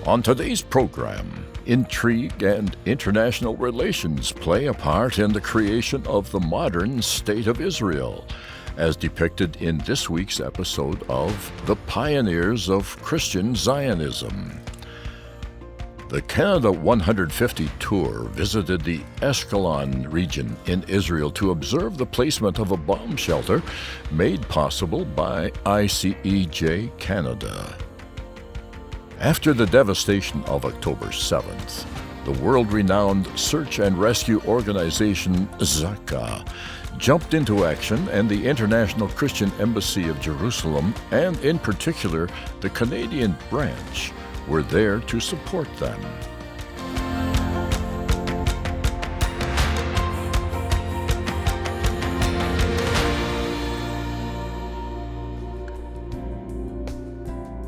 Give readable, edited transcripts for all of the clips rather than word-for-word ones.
On today's program, intrigue and international relations play a part in the creation of the modern State of Israel, as depicted in this week's episode of The Pioneers of Christian Zionism. The Canada 150 tour visited the Eshkelon region in Israel to observe the placement of a bomb shelter made possible by ICEJ Canada. After the devastation of October 7th, the world-renowned search and rescue organization Zaka jumped into action, and the International Christian Embassy of Jerusalem, and in particular the Canadian branch, were there to support them.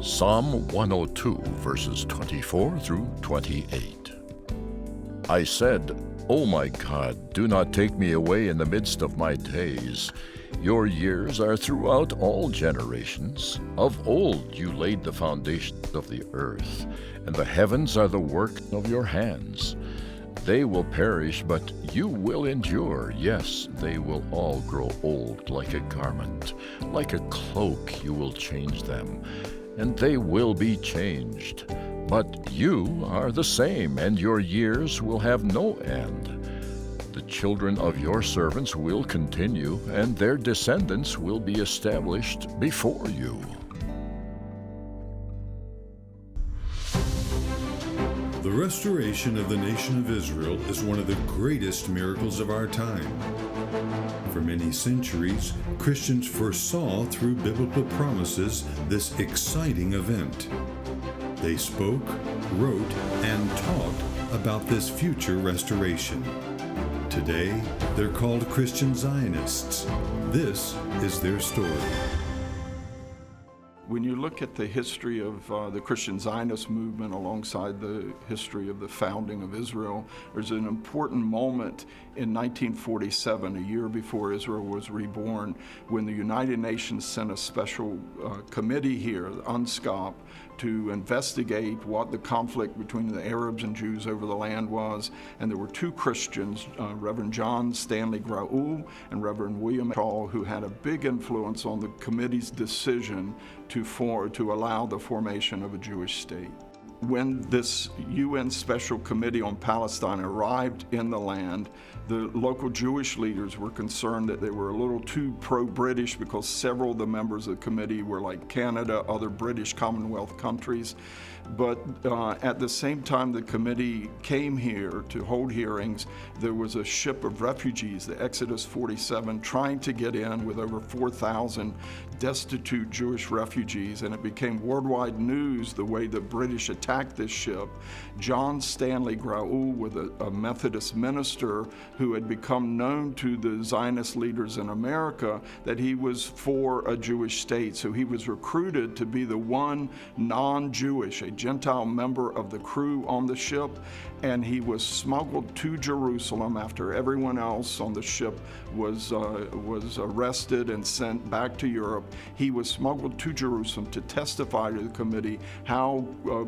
Psalm 102, verses 24 through 28. I said, O my God, do not take me away in the midst of my days. Your years are throughout all generations. Of old you laid the foundations of the earth, and the heavens are the work of your hands. They will perish, but you will endure. Yes, they will all grow old like a garment. Like a cloak you will change them, and they will be changed. But you are the same, and your years will have no end. The children of your servants will continue, and their descendants will be established before you. The restoration of the nation of Israel is one of the greatest miracles of our time. For many centuries, Christians foresaw through biblical promises this exciting event. They spoke, wrote, and taught about this future restoration. Today, they're called Christian Zionists. This is their story. When you look at the history of the Christian Zionist movement alongside the history of the founding of Israel, there's an important moment in 1947, a year before Israel was reborn, when the United Nations sent a special committee here, the UNSCOP, to investigate what the conflict between the Arabs and Jews over the land was. And there were two Christians, Reverend John Stanley Graul and Reverend William Hall, who had a big influence on the committee's decision to allow the formation of a Jewish state. When this UN Special Committee on Palestine arrived in the land, the local Jewish leaders were concerned that they were a little too pro-British, because several of the members of the committee were like Canada, other British Commonwealth countries. But at the same time the committee came here to hold hearings, there was a ship of refugees, the Exodus 47, trying to get in with over 4,000 destitute Jewish refugees, and it became worldwide news the way the British attacked this ship. John Stanley Graul was a Methodist minister who had become known to the Zionist leaders in America that he was for a Jewish state. So he was recruited to be the one non-Jewish, a Gentile member of the crew on the ship, and he was smuggled to Jerusalem after everyone else on the ship was arrested and sent back to Europe. He was smuggled to Jerusalem to testify to the committee how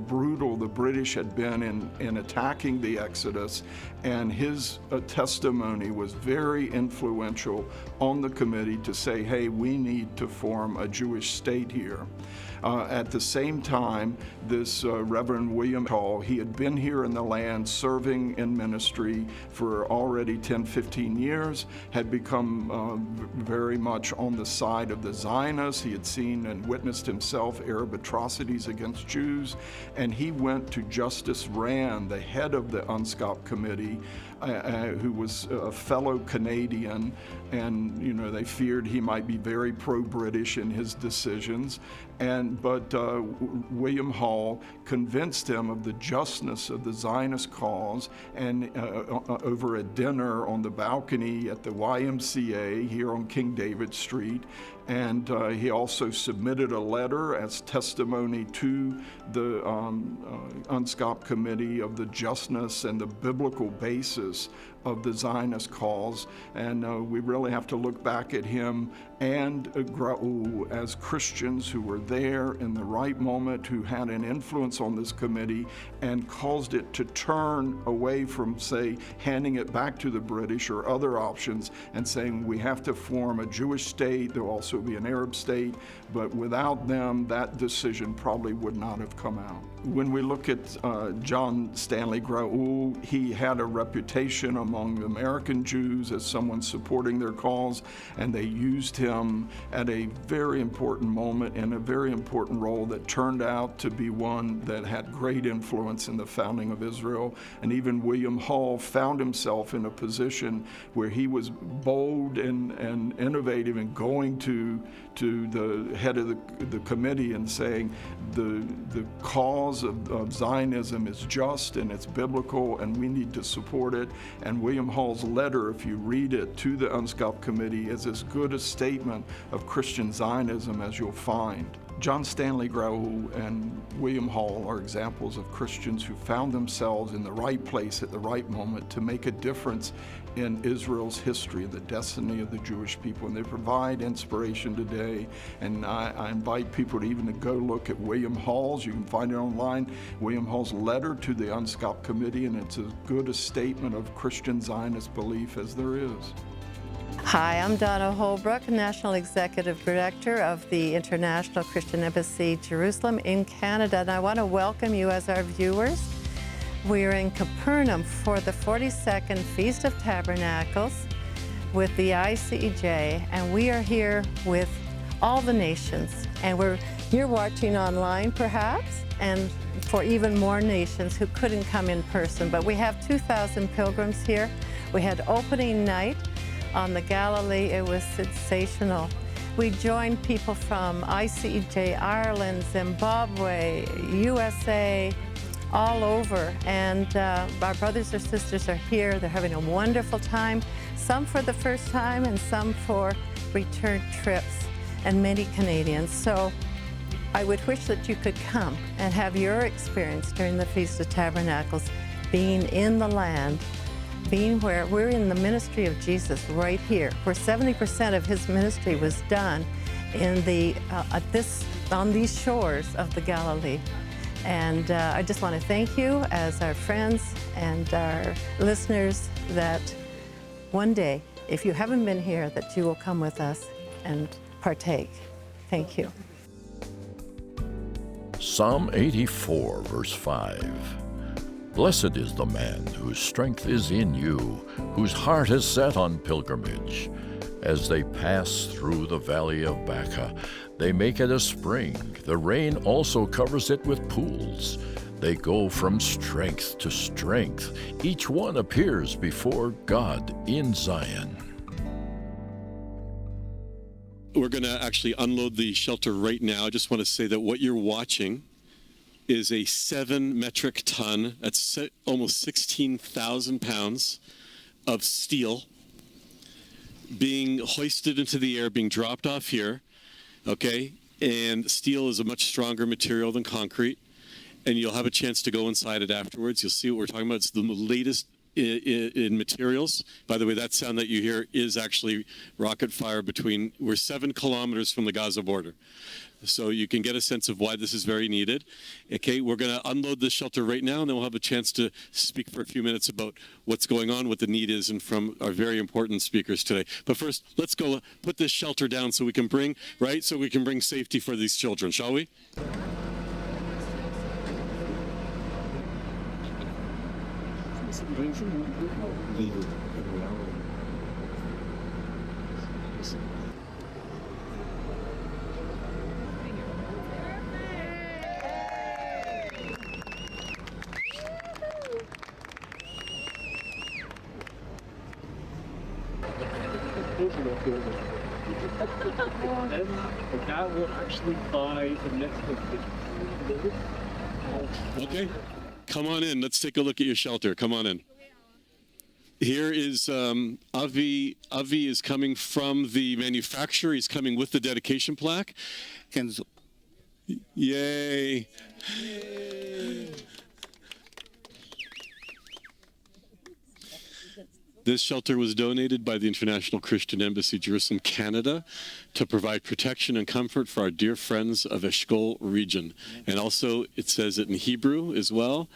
brutal the British had been in attacking the Exodus, and his testimony was very influential on the committee to say, hey, we need to form a Jewish state here. At the same time, this Reverend William Hall, he had been here in the land serving in ministry for already 10, 15 years, had become very much on the side of the Zionists. He had seen and witnessed himself Arab atrocities against Jews, and he went to Justice Rand, the head of the UNSCOP committee, who was a fellow Canadian, and they feared he might be very pro-British in his decisions. But William Hall convinced him of the justness of the Zionist cause, and over a dinner on the balcony at the YMCA here on King David Street. And he also submitted a letter as testimony to the UNSCOP committee of the justness and the biblical basis of the Zionist cause, and we really have to look back at him and Graul as Christians who were there in the right moment, who had an influence on this committee and caused it to turn away from, say, handing it back to the British or other options and saying we have to form a Jewish state. There will also be an Arab state, but without them, that decision probably would not have come out. When we look at John Stanley Graul, he had a reputation among American Jews as someone supporting their cause, and they used him at a very important moment in a very important role that turned out to be one that had great influence in the founding of Israel. And even William Hall found himself in a position where he was bold and innovative in going to the head of the committee and saying the cause of Zionism is just and it's biblical and we need to support it. And William Hall's letter, if you read it to the UNSCOP committee, is as good a statement of Christian Zionism as you'll find. John Stanley Graul and William Hall are examples of Christians who found themselves in the right place at the right moment to make a difference in Israel's history, the destiny of the Jewish people, and they provide inspiration today. And I invite people to even go look at William Hall's, you can find it online, William Hall's letter to the UNSCOP committee, and it's as good a statement of Christian Zionist belief as there is. Hi, I'm Donna Holbrook, National Executive Director of the International Christian Embassy, Jerusalem in Canada, and I want to welcome you as our viewers. We're in Capernaum for the 42nd Feast of Tabernacles with the ICEJ, and we are here with all the nations. And you're watching online perhaps, and for even more nations who couldn't come in person. But we have 2,000 pilgrims here. We had opening night on the Galilee. It was sensational. We joined people from ICEJ, Ireland, Zimbabwe, USA, all over, and our brothers or sisters are here. They're having a wonderful time, some for the first time and some for return trips, and many Canadians. So I would wish that you could come and have your experience during the Feast of Tabernacles, being in the land, being where we're in the ministry of Jesus right here, where 70% of his ministry was done in on these shores of the Galilee. And I just want to thank you as our friends and our listeners that one day, if you haven't been here, that you will come with us and partake. Thank you. Psalm 84, verse 5. Blessed is the man whose strength is in you, whose heart is set on pilgrimage. As they pass through the valley of Baca, they make it a spring. The rain also covers it with pools. They go from strength to strength. Each one appears before God in Zion. We're going to actually unload the shelter right now. I just want to say that what you're watching is a 7 metric ton, that's almost 16,000 pounds of steel being hoisted into the air, being dropped off here, okay? And steel is a much stronger material than concrete, and you'll have a chance to go inside it afterwards. You'll see what we're talking about. It's the latest in materials. By the way, that sound that you hear is actually rocket fire we're 7 kilometers from the Gaza border. So you can get a sense of why this is very needed. Okay, we're going to unload the shelter right now, and then we'll have a chance to speak for a few minutes about what's going on, what the need is, and from our very important speakers today. But first, let's go put this shelter down so we can bring safety for these children, shall we? That will actually buy the next one. Okay, come on in. Let's take a look at your shelter. Come on in. Here is Avi. Avi is coming from the manufacturer. He's coming with the dedication plaque. Yay. This shelter was donated by the International Christian Embassy, Jerusalem, Canada, to provide protection and comfort for our dear friends of Eshkelon region. And also, it says it in Hebrew as well,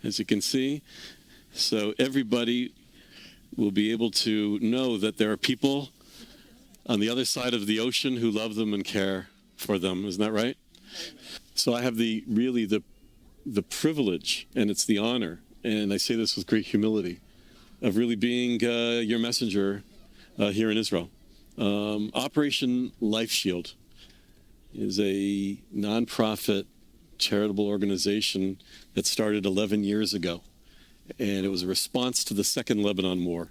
as you can see. So everybody will be able to know that there are people on the other side of the ocean who love them and care for them. Isn't that right? So I have the privilege, and it's the honor, and I say this with great humility, of really being your messenger here in Israel. Operation Life Shield is a nonprofit charitable organization that started 11 years ago. And it was a response to the Second Lebanon War,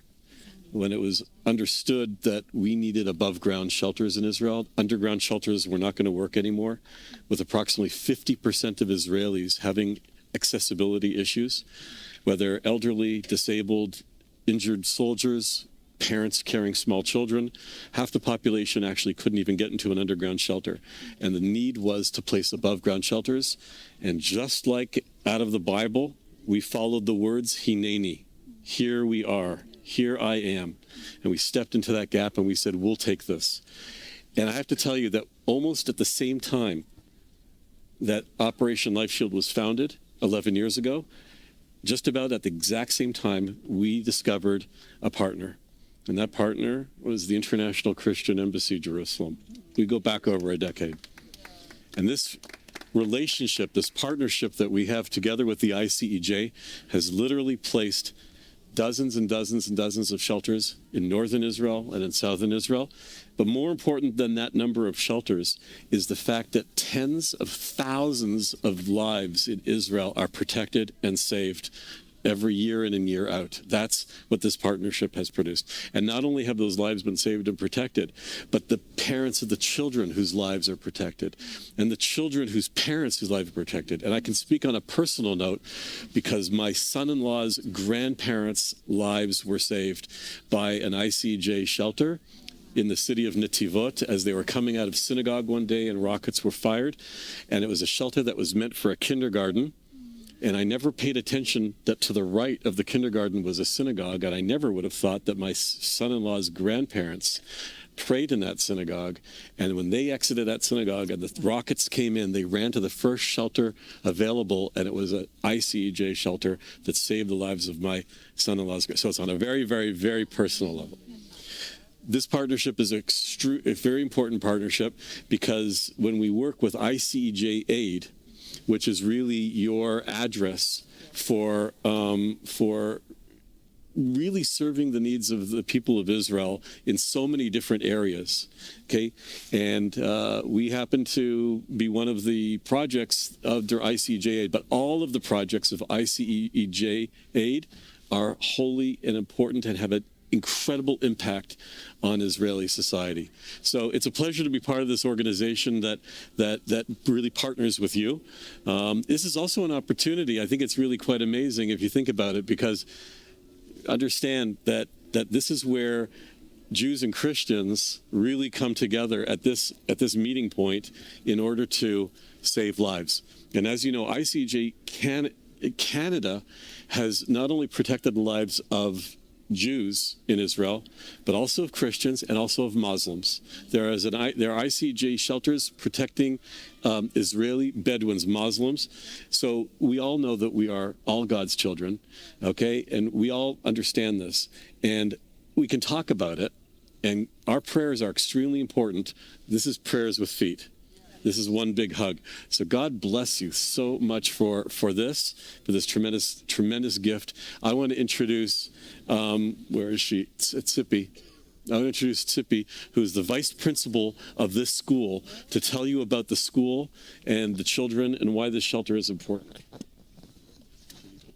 when it was understood that we needed above-ground shelters in Israel. Underground shelters were not going to work anymore, with approximately 50% of Israelis having accessibility issues, whether elderly, disabled, injured soldiers, parents carrying small children. Half the population actually couldn't even get into an underground shelter. And the need was to place above-ground shelters. And just like out of the Bible, we followed the words, Hineni, here we are, here I am. And we stepped into that gap and we said, we'll take this. And I have to tell you that almost at the same time that Operation Life Shield was founded 11 years ago, just about at the exact same time, we discovered a partner. And that partner was the International Christian Embassy, Jerusalem. We go back over a decade. And this relationship, this partnership that we have together with the ICEJ has literally placed dozens and dozens and dozens of shelters in northern Israel and in southern Israel. But more important than that number of shelters is the fact that tens of thousands of lives in Israel are protected and saved every year in and year out. That's what this partnership has produced. And not only have those lives been saved and protected, but the parents of the children whose lives are protected, and the children whose parents whose lives are protected. And I can speak on a personal note because my son-in-law's grandparents' lives were saved by an ICEJ shelter in the city of Netivot as they were coming out of synagogue one day and rockets were fired. And it was a shelter that was meant for a kindergarten. And I never paid attention that to the right of the kindergarten was a synagogue, and I never would have thought that my son-in-law's grandparents prayed in that synagogue. And when they exited that synagogue and the rockets came in, they ran to the first shelter available, and it was an ICEJ shelter that saved the lives of my son-in-law's. So it's on a very, very, very personal level. This partnership is a very important partnership because when we work with ICEJ Aid, which is really your address for really serving the needs of the people of Israel in so many different areas, okay? And we happen to be one of the projects of their ICEJ Aid, but all of the projects of ICEJ Aid are holy and important and have an incredible impact on Israeli society. So it's a pleasure to be part of this organization that really partners with you. This is also an opportunity. I think it's really quite amazing if you think about it, because understand that this is where Jews and Christians really come together at this meeting point in order to save lives. And as you know, ICEJ Canada has not only protected the lives of Jews in Israel, but also of Christians and also of Muslims. There are ICEJ shelters protecting Israeli Bedouins, Muslims. So we all know that we are all God's children, okay? And we all understand this. And we can talk about it. And our prayers are extremely important. This is prayers with feet. This is one big hug. So God bless you so much for this tremendous gift. I want to introduce, where is she? Tzippi. I want to introduce Tzippi, who is the vice principal of this school, to tell you about the school and the children and why this shelter is important.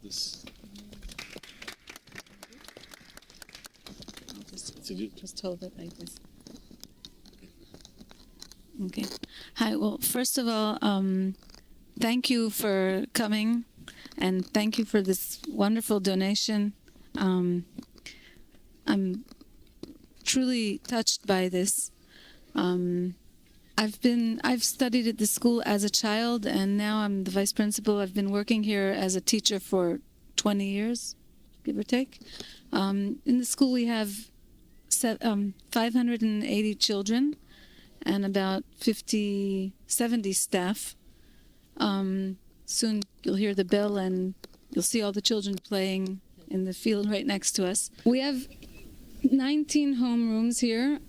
Just hold it like this. Okay. Hi. Well, first of all, thank you for coming, and thank you for this wonderful donation. I'm truly touched by this. I've studied at the school as a child, and now I'm the vice principal. I've been working here as a teacher for 20 years. give or take. In the school we have 580 children and about 70 staff. Soon you'll hear the bell and you'll see all the children playing in the field right next to us. We have 19 homerooms here,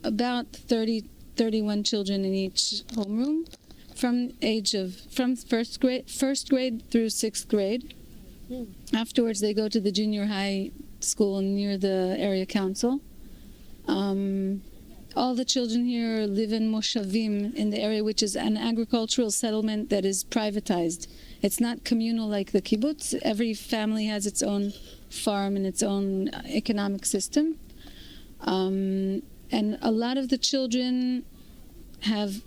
about 31 children in each homeroom, from first grade through sixth grade. Afterwards, they go to the junior high school near the area council. All the children here live in moshavim in the area, which is an agricultural settlement that is privatized. It's not communal like the kibbutz. Every family has its own farm and its own economic system. And a lot of the children have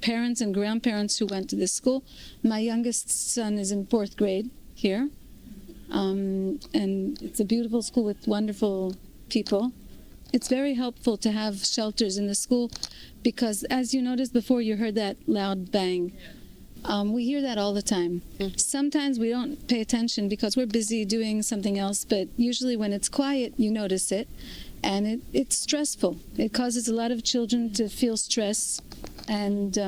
parents and grandparents who went to this school. My youngest son is in fourth grade here. And it's a beautiful school with wonderful people. It's very helpful to have shelters in the school because, as you noticed before, you heard that loud bang. We hear that all the time. Sometimes we don't pay attention because we're busy doing something else, but usually when it's quiet, you notice it, and it's stressful. It causes a lot of children to feel stress, and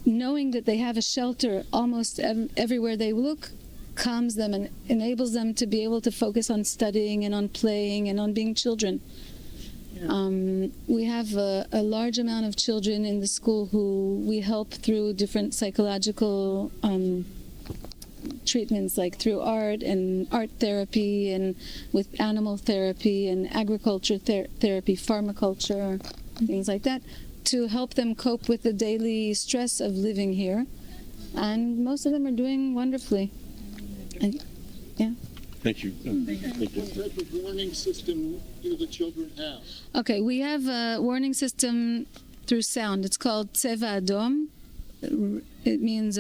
knowing that they have a shelter almost everywhere they look calms them and enables them to be able to focus on studying and on playing and on being children. We have a large amount of children in the school who we help through different psychological treatments, like through art and art therapy and with animal therapy and agriculture therapy, pharmaculture, things like that, to help them cope with the daily stress of living here. And most of them are doing wonderfully. Yeah. Thank you. What type of warning system do the children have? Okay, we have a warning system through sound. It's called Tseva Adom. It means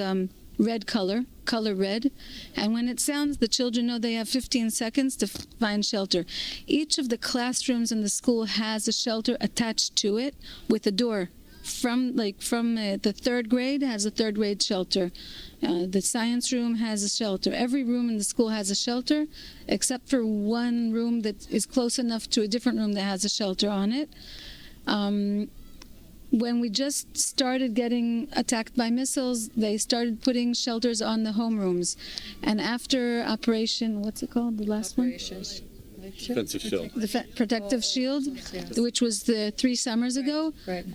red color red. And when it sounds, the children know they have 15 seconds to find shelter. Each of the classrooms in the school has a shelter attached to it with a door. From the third grade has a third grade shelter. The science room has a shelter. Every room in the school has a shelter, except for one room that is close enough to a different room that has a shelter on it. When we just started getting attacked by missiles, they started putting shelters on the homerooms. And after Operation, what's it called, the last one? Defensive shield. The protective shield, which was 3 summers ago. Right.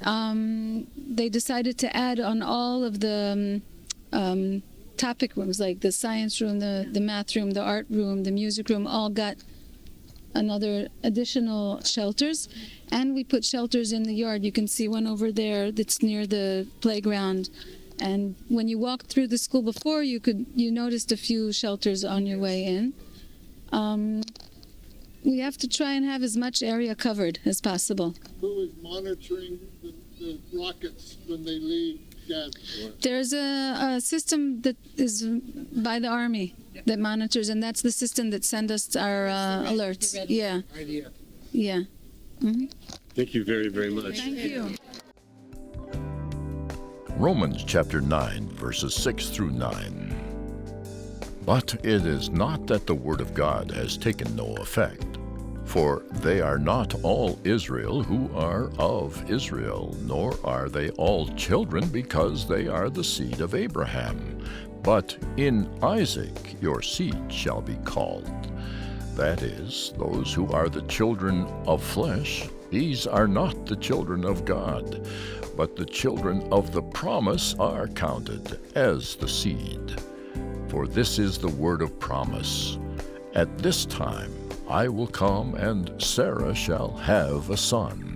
They decided to add on all of the topic rooms, like the science room, the math room, the art room, the music room, all got another additional shelters. And we put shelters in the yard. You can see one over there that's near the playground. And when you walked through the school before, you noticed a few shelters on your way in. We have to try and have as much area covered as possible. Who is monitoring the rockets when they leave Gaza? There's a system that is by the Army that monitors, and that's the system that sends us our alerts. Yeah. Right here. Yeah. Mm-hmm. Thank you very, very much. Thank you. Romans chapter 9, verses 6 through 9. But it is not that the word of God has taken no effect. For they are not all Israel who are of Israel, nor are they all children because they are the seed of Abraham. But in Isaac your seed shall be called. That is, those who are the children of flesh, these are not the children of God, but the children of the promise are counted as the seed. For this is the word of promise. At this time I will come, and Sarah shall have a son.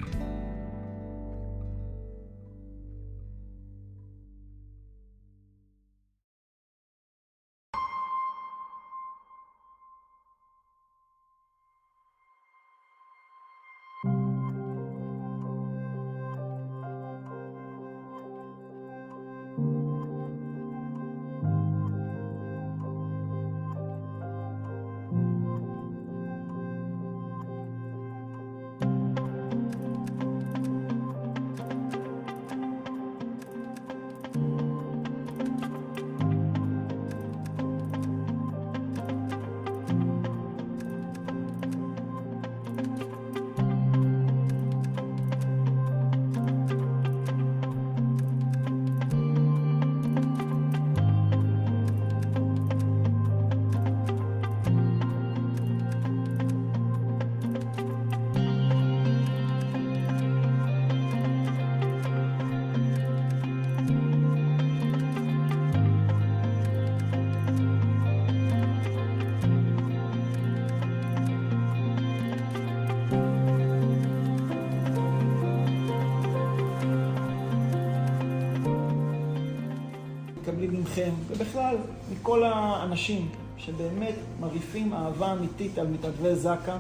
מכם, ובכלל מכל האנשים שבאמת מרעיפים אהבה אמיתית על מתנדבי זק"א.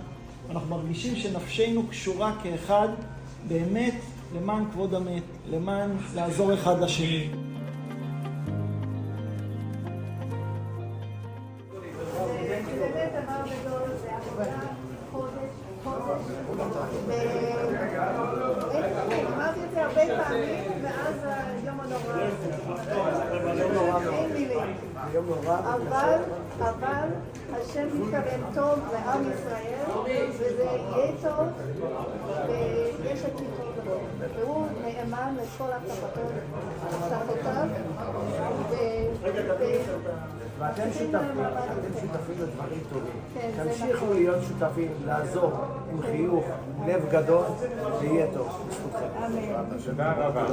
אנחנו מרגישים שנפשנו קשורה כאחד, באמת למען כבוד המת, למען לעזור אחד לשני. אמרתי את זה הרבה פעמים, ואז היום הנורא אין מילים. אבל השם מתכוון טוב לעם ישראל, וזה יהיה טוב, ויש את פתרון לבוא. והוא נאמן לכל הבטחותיו, ואתם שותפים לדברים טובים. תמשיכו להיות שותפים, לעזור עם חיוך, עם לב גדול, ויהיה טוב. תודה רבה.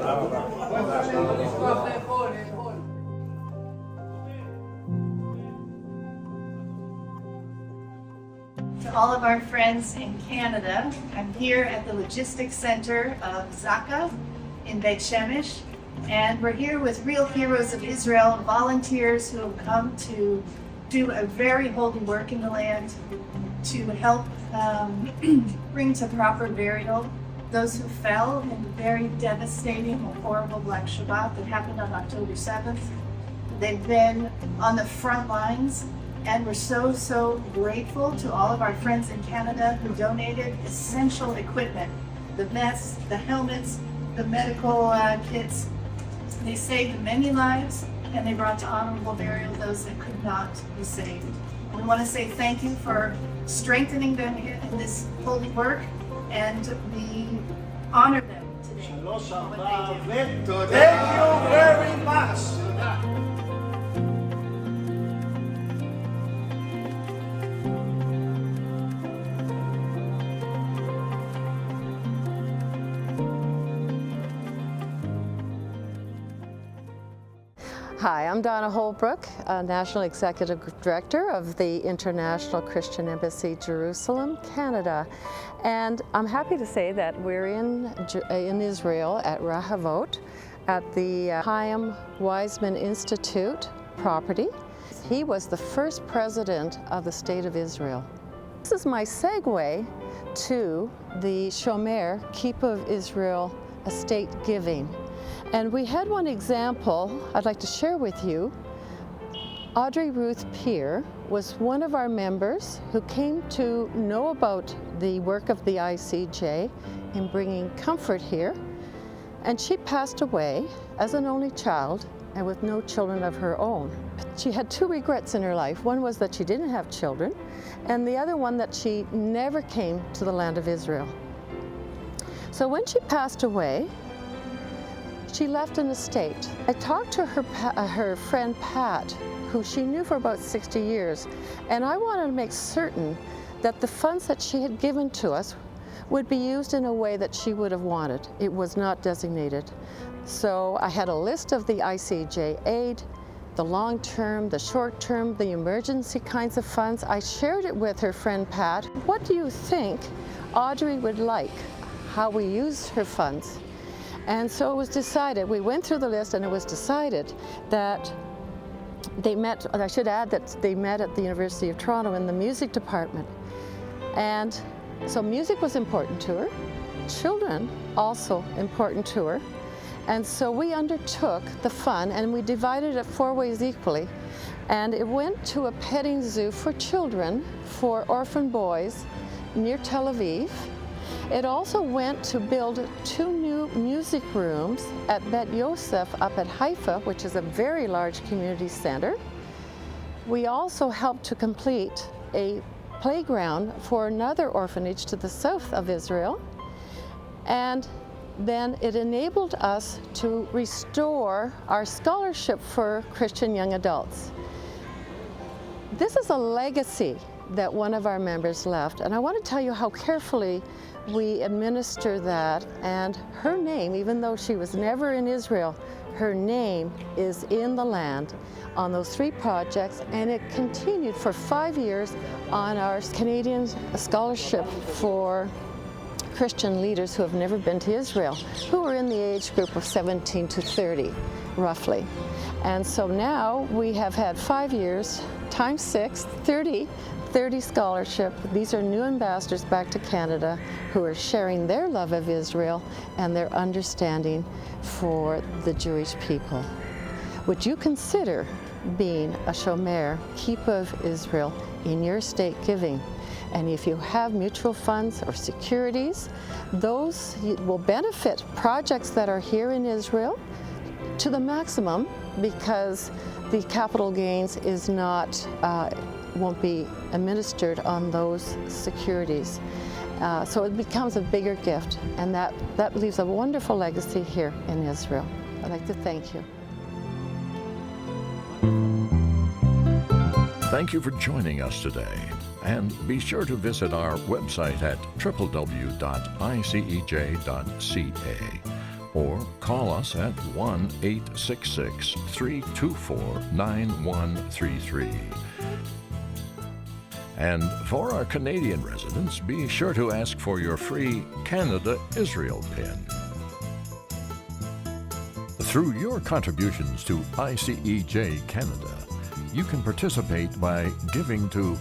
To all of our friends in Canada, I'm here at the Logistics Center of Zaka in Beit Shemesh, and we're here with real heroes of Israel, volunteers who have come to do a very holy work in the land, to help bring to proper burial those who fell in the very devastating and horrible Black Shabbat that happened on October 7th. They've been on the front lines, and we're so grateful to all of our friends in Canada who donated essential equipment, the vests, the helmets, the medical kits. They saved many lives, and they brought to honorable burial those that could not be saved. We want to say thank you for strengthening them in this holy work, and we honor them today. Thank you very much. Hi, I'm Donna Holbrook, National Executive Director of the International Christian Embassy, Jerusalem, Canada. And I'm happy to say that we're in Israel at Rahavot at the Chaim Weizmann Institute property. He was the first president of the State of Israel. This is my segue to the Shomer, Keep of Israel, estate giving. And we had one example I'd like to share with you. Audrey Ruth Peer was one of our members who came to know about the work of the ICEJ in bringing comfort here. And she passed away as an only child and with no children of her own. She had two regrets in her life. One was that she didn't have children, and the other one that she never came to the land of Israel. So when she passed away, she left an estate. I talked to her friend Pat, who she knew for about 60 years, and I wanted to make certain that the funds that she had given to us would be used in a way that she would have wanted. It was not designated. So I had a list of the ICEJ aid, the long-term, the short-term, the emergency kinds of funds. I shared it with her friend Pat. What do you think Audrey would like, how we use her funds? And so it was decided, we went through the list, and it was decided that they met, I should add that they met at the University of Toronto in the music department. And so music was important to her, children also important to her. And so we undertook the fund, and we divided it 4 ways equally. And it went to a petting zoo for children, for orphan boys near Tel Aviv. It also went to build 2 new music rooms at Bet Yosef up at Haifa, which is a very large community center. We also helped to complete a playground for another orphanage to the south of Israel. And then it enabled us to restore our scholarship for Christian young adults. This is a legacy that one of our members left, and I want to tell you how carefully we administer that. And her name, even though she was never in Israel, her name is in the land on those 3 projects, and it continued for 5 years on our Canadian scholarship for Christian leaders who have never been to Israel, who are in the age group of 17 to 30, roughly. And so now we have had 5 years, times 6, 30 scholarship. These are new ambassadors back to Canada who are sharing their love of Israel and their understanding for the Jewish people. Would you consider being a shomer, keeper of Israel, in your state giving? And if you have mutual funds or securities, those will benefit projects that are here in Israel to the maximum, because the capital gains is not, won't be administered on those securities. So it becomes a bigger gift, and that leaves a wonderful legacy here in Israel. I'd like to thank you. Thank you for joining us today. And be sure to visit our website at www.icej.ca or call us at 1-866-324-9133. And for our Canadian residents, be sure to ask for your free Canada-Israel pin. Through your contributions to ICEJ Canada, you can participate by giving to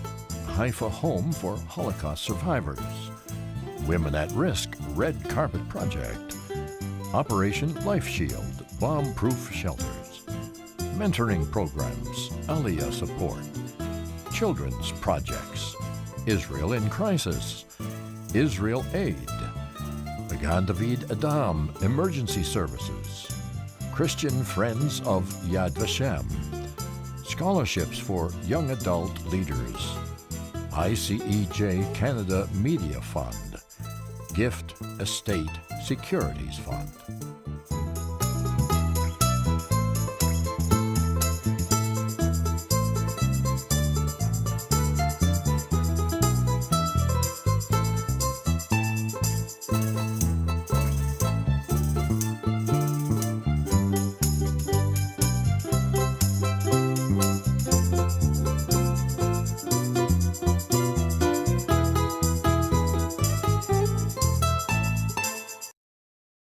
Haifa Home for Holocaust Survivors, Women at Risk Red Carpet Project, Operation Life Shield Bomb-Proof Shelters, Mentoring Programs, Aliyah Support, Children's Projects, Israel in Crisis, Israel Aid, Magan David Adam Emergency Services, Christian Friends of Yad Vashem, Scholarships for Young Adult Leaders, ICEJ Canada Media Fund, Gift Estate Securities Fund.